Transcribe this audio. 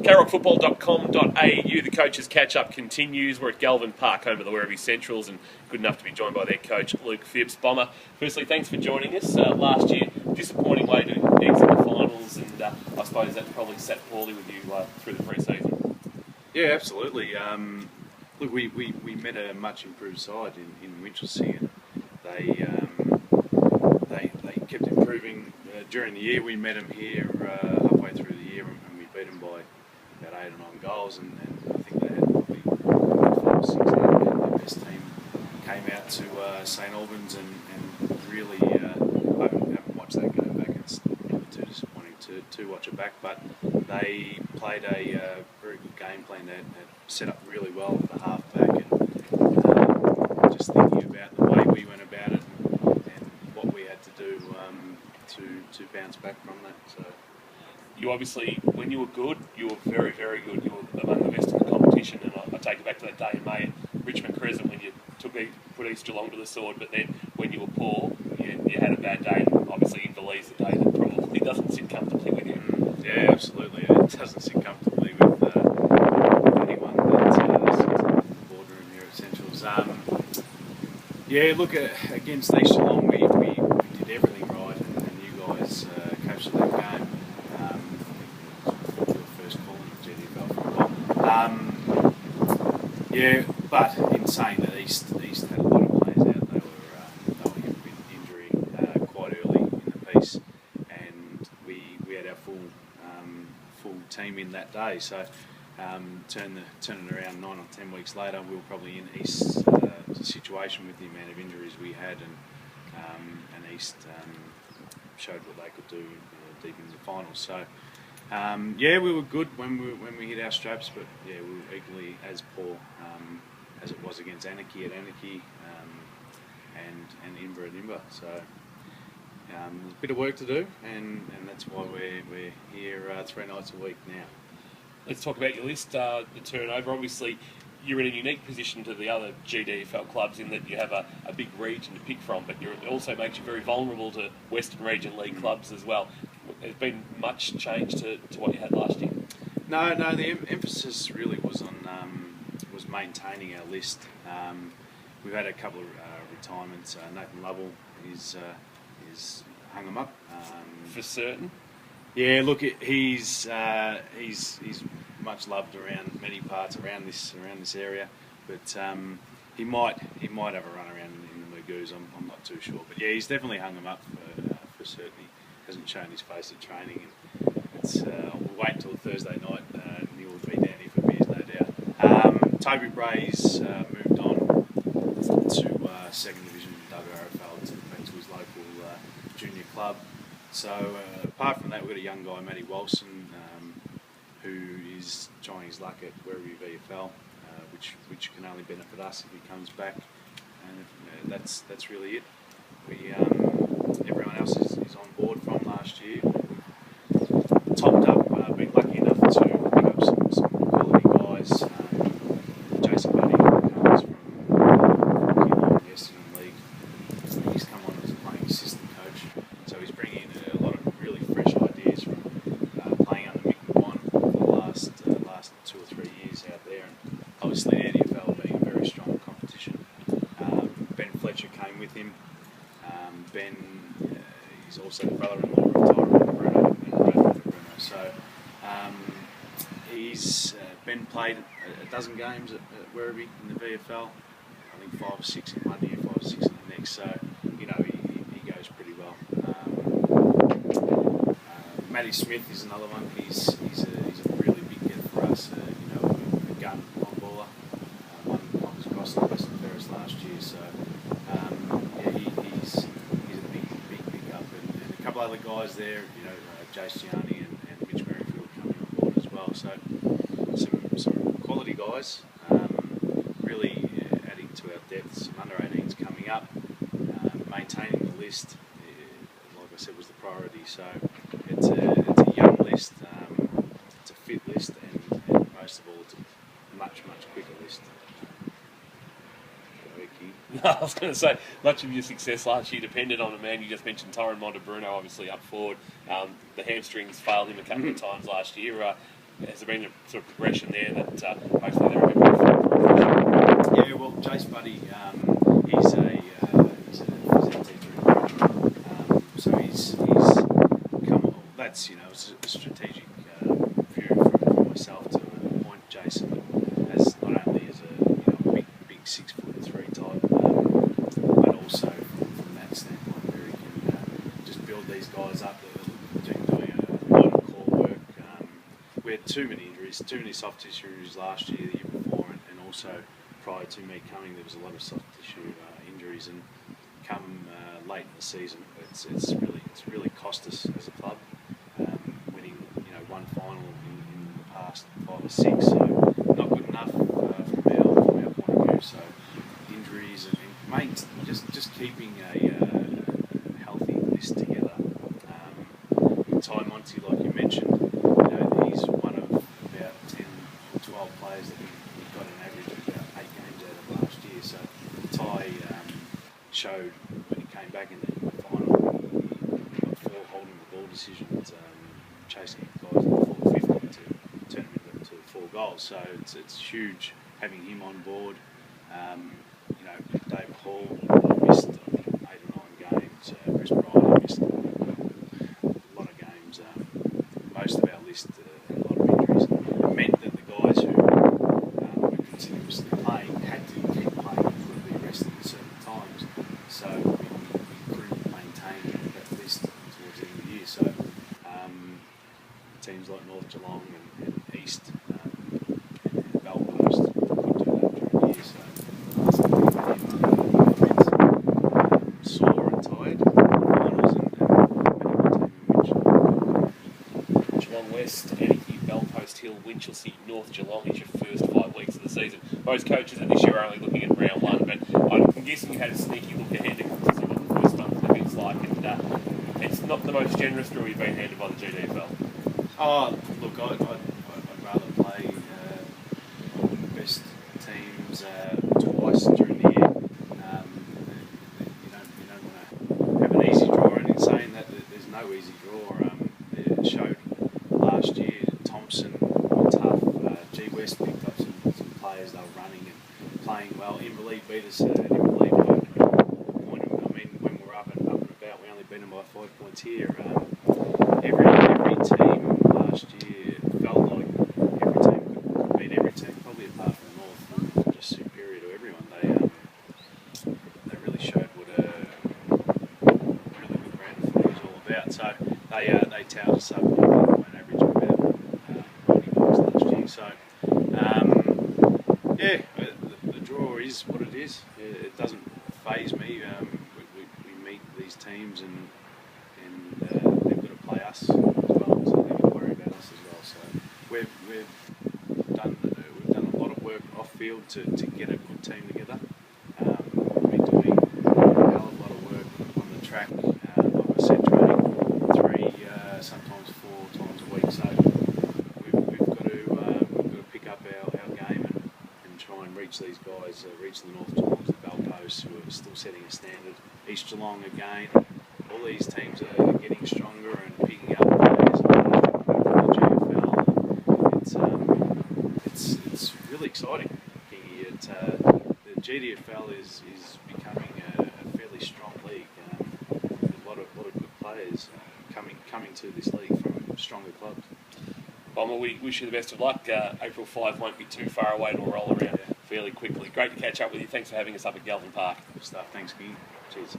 carrockfootball.com.au. The coaches catch-up continues. We're at Galvin Park, home of the Werribee Centrals, and good enough to be joined by their coach, Luke Phipps. Bomber, firstly, thanks for joining us. Last year, disappointing way to exit the finals, and I suppose that probably sat poorly with you through the pre-season. Yeah, absolutely. Look, we met a much improved side in Winchelsea, and they kept improving during the year. We met them here halfway through the year, and we beat them by about 8 or 9 goals, and I think they had probably 5 or 6 out of their best team came out to St Albans, and really I haven't watched that game back. It's probably too disappointing to watch it back, but they played a very good game plan. They set up really well at the half back, and just thinking about the way we went about it and what we had to do to bounce back from that. So. You obviously, when you were good, you were very, very good. You were among the best in the competition, and I take it back to that day in May at Richmond Crescent when you put East Geelong to the sword, but then when you were poor, you had a bad day, and obviously Inverleith's a day that probably doesn't sit comfortably with you. Yeah, absolutely. It doesn't sit comfortably with anyone that sits in the boardroom here at Centrals. Yeah, look, against East Geelong, we did everything right, and you guys captured that game. Your first call in the GDFL football. Yeah, but in saying that, East had a lot of players out. They were hit with injury quite early in the piece, and we had our full team in that day. So turn it around 9 or 10 weeks later, we were probably in East's situation with the amount of injuries we had, and East showed what they could do deep in the finals. So yeah, we were good when we hit our straps, but yeah, we were equally as poor as it was against Anarchy at Anarchy and Inver at Inver. So there's a bit of work to do, and that's why we're here 3 nights a week now. Let's talk about your list, the turnover. Obviously, you're in a unique position to the other GDFL clubs in that you have a big region to pick from, but it also makes you very vulnerable to Western Region League clubs as well. There's been much change to what you had last year? No, the emphasis really was on was maintaining our list. We've had a couple of retirements. Nathan Lovell is hung them up. For certain? Yeah, look, he's much loved around many parts around this area, but he might have a run around in the Magoos. I'm not too sure, but yeah, he's definitely hung them up for certain. He hasn't shown his face at training, and we'll wait until Thursday night. And he'll be down here for beers, no doubt. Toby Bray's moved on to second division WRFL, back to his local junior club. So apart from that, we've got a young guy, Matty Walson, who is trying his luck at Werribee VFL, which can only benefit us if he comes back, and that's really it. Everyone else is on board from last year. We've topped up, been lucky enough to pick up some quality guys. Jason Buddy comes from Geelong, the Essendon League. He's come on as a playing assistant coach, so he's bringing in a lot of really fresh ideas from playing under Mick McGuan for the last 2 or 3 years out there, and obviously the NDFL being a very strong competition. Ben Fletcher came with him. Ben, he's also the brother-in-law of Tyrone Bruno and Bruno. So Ben played a dozen games at Werribee in the VFL. I think 5 or 6 in 1 year, 5 or 6 in the next. So he goes pretty well. Matty Smith is another one. He's a really big get for us. A gun on baller. One was across the Western Ferris last year. So yeah, he's a big up, and a couple other guys there. Jace Gianni and Mitch Merrifield coming on board as well. So some quality guys. Really adding to our depth. Some under-18s coming up. Maintaining the list, like I said, was the priority. So it's a young list, it's a fit list, and most of all, it's a much quicker list. I was going to say, much of your success last year depended on a man you just mentioned, Tyrone Bruno, obviously up forward. The hamstrings failed him a couple of times last year. has there been a sort of progression there that hopefully they're a bit more fit for a future? Yeah, well, Jace Buddy, he's a physique teacher, so he's come. That's it's a strategic view from myself to appoint Jason as not only as a big 6'3" type, but also from that standpoint where he can just build these guys up. They're doing a lot of core work. We had too many injuries, too many soft tissue injuries last year, the year before, and also prior to me coming, there was a lot of soft tissue injuries, and come late in the season, it's really cost us as a club, winning one final in the past 5 or 6, so not good enough from our point of view. So injuries and mate, just keeping a healthy list together. Ty Monty, like you mentioned, he's one of about 10 or 12 players that we got an average of about 8 games out of last year. So Ty showed when he came back in the final, he got 4 holding the ball decisions, chasing guys in the full 50 to turn them into 4 goals. So it's huge having him on board. Dave Hall missed, I think, 8 or 9 games. Chris Bryant missed a lot of games. Most of our list had a lot of injuries. It meant that the guys who were continuously playing had to keep playing and couldn't be rested at certain times. So we couldn't maintain that list towards the end of the year. So teams like North Geelong and East and Bell Post could do that during the year. So sore and tired finals and Geelong West, Anarchy, Belpost Hill, Winchelsea, North Geelong is your first 5 weeks of the season. Most coaches at this year are only looking at round 1, but I'm guessing you had a sneaky look ahead to some of the first month's events like, and it's not the most generous draw you've been handed by the GDFL. Oh, look, I'd rather play one of the best teams twice during the year. You don't want to have an easy draw, and in saying that, there's no easy draw. It showed last year Thompson were tough. G West picked up some players, they were running and playing well. Inverleigh beat us at Inverleigh by a point. I mean, when we were up and about, we only beat them by 5 points here. Every team last year felt like every team could beat every team, probably apart from North, who were just superior to everyone. They really showed what a really good brand of footy is all about. So they touted us up on an average of about 90 points last year. So the draw is what it is. It doesn't faze me. We meet these teams and they've got to play us as well, so they've got to worry about us as well. So we've done a lot of work off field to get a good team together. We've been doing a hell of a lot of work on the track. Like I said, training 3, sometimes 4 times a week. So we've got to pick up our game and try and reach these guys, reach the North Geelongs, the Bell Posts, who are still setting a standard. East Geelong again. All these teams are getting stronger and picking up players from the GFL. It's really exciting. The GDFL is becoming a fairly strong league. With a lot of good players coming to this league from stronger clubs. Bomber, we wish you the best of luck. April 5 won't be too far away. It'll roll around fairly quickly. Great to catch up with you. Thanks for having us up at Galvin Park. Good stuff. Thanks, King. Cheers.